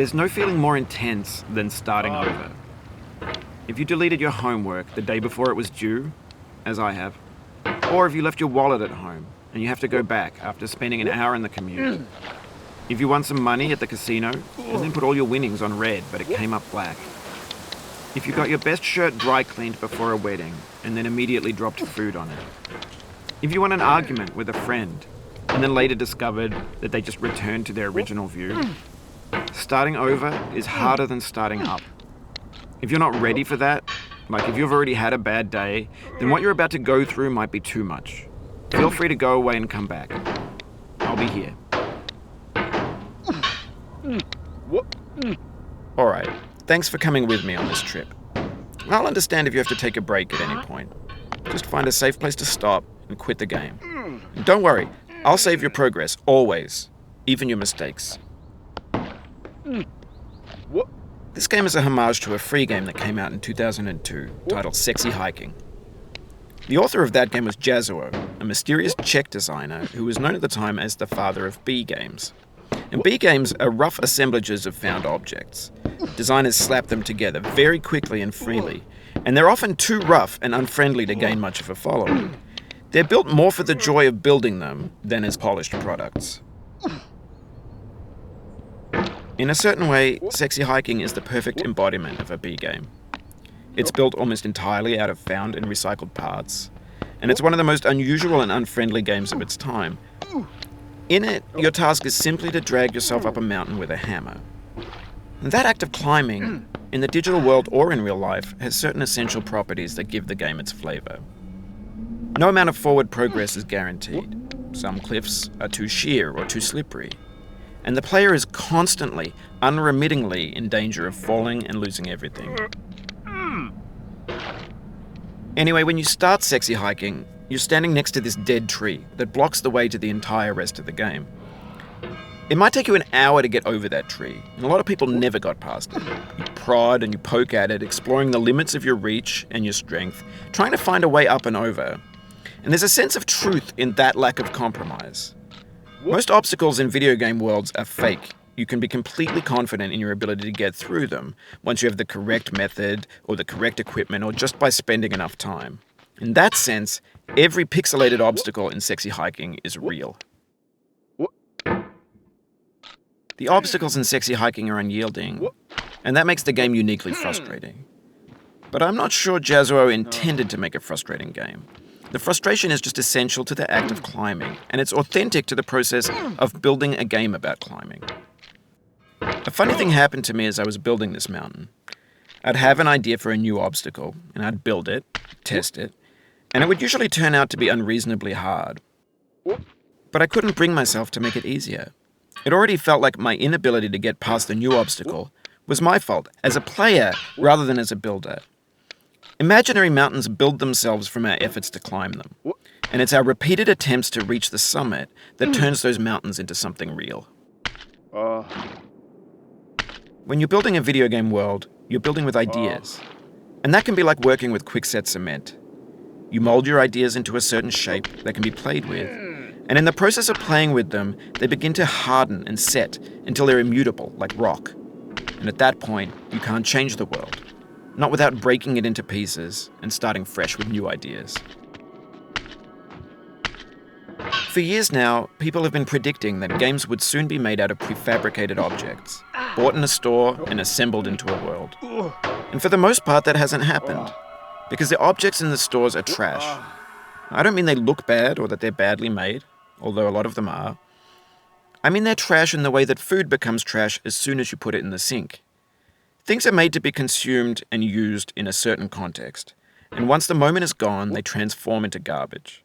There's no feeling more intense than starting over. If you deleted your homework the day before it was due, as I have, or if you left your wallet at home and you have to go back after spending an hour in the commute. If you won some money at the casino and then put all your winnings on red but it came up black. If you got your best shirt dry cleaned before a wedding and then immediately dropped food on it. If you won an argument with a friend and then later discovered that they just returned to their original view. Starting over is harder than starting up. If you're not ready for that, like if you've already had a bad day, then what you're about to go through might be too much. Feel free to go away and come back. I'll be here. Alright, thanks for coming with me on this trip. I'll understand if you have to take a break at any point. Just find a safe place to stop and quit the game. And don't worry, I'll save your progress, always. Even your mistakes. This game is a homage to a free game that came out in 2002, titled Sexy Hiking. The author of that game was Jazzuo, a mysterious Czech designer who was known at the time as the father of B games. And B games are rough assemblages of found objects. Designers slap them together very quickly and freely, and they're often too rough and unfriendly to gain much of a following. They're built more for the joy of building them than as polished products. In a certain way, Sexy Hiking is the perfect embodiment of a B game. It's built almost entirely out of found and recycled parts, and it's one of the most unusual and unfriendly games of its time. In it, your task is simply to drag yourself up a mountain with a hammer. And that act of climbing, in the digital world or in real life, has certain essential properties that give the game its flavor. No amount of forward progress is guaranteed. Some cliffs are too sheer or too slippery. And the player is constantly, unremittingly in danger of falling and losing everything. Anyway, when you start Sexy Hiking, you're standing next to this dead tree that blocks the way to the entire rest of the game. It might take you an hour to get over that tree, and a lot of people never got past it. You prod and you poke at it, exploring the limits of your reach and your strength, trying to find a way up and over. And there's a sense of truth in that lack of compromise. Most obstacles in video game worlds are fake. You can be completely confident in your ability to get through them once you have the correct method or the correct equipment or just by spending enough time. In that sense, every pixelated obstacle in Sexy Hiking is real. The obstacles in Sexy Hiking are unyielding, and that makes the game uniquely frustrating. But I'm not sure Jazzuo intended to make a frustrating game. The frustration is just essential to the act of climbing, and it's authentic to the process of building a game about climbing. A funny thing happened to me as I was building this mountain. I'd have an idea for a new obstacle, and I'd build it, test it, and it would usually turn out to be unreasonably hard. But I couldn't bring myself to make it easier. It already felt like my inability to get past the new obstacle was my fault as a player rather than as a builder. Imaginary mountains build themselves from our efforts to climb them, and it's our repeated attempts to reach the summit that turns those mountains into something real. When you're building a video game world, you're building with ideas, and that can be like working with quickset cement. You mold your ideas into a certain shape that can be played with, and in the process of playing with them, they begin to harden and set until they're immutable, like rock. And at that point, you can't change the world. Not without breaking it into pieces and starting fresh with new ideas. For years now, people have been predicting that games would soon be made out of prefabricated objects, bought in a store and assembled into a world. And for the most part, that hasn't happened, because the objects in the stores are trash. I don't mean they look bad or that they're badly made, although a lot of them are. I mean they're trash in the way that food becomes trash as soon as you put it in the sink. Things are made to be consumed and used in a certain context, and once the moment is gone, they transform into garbage.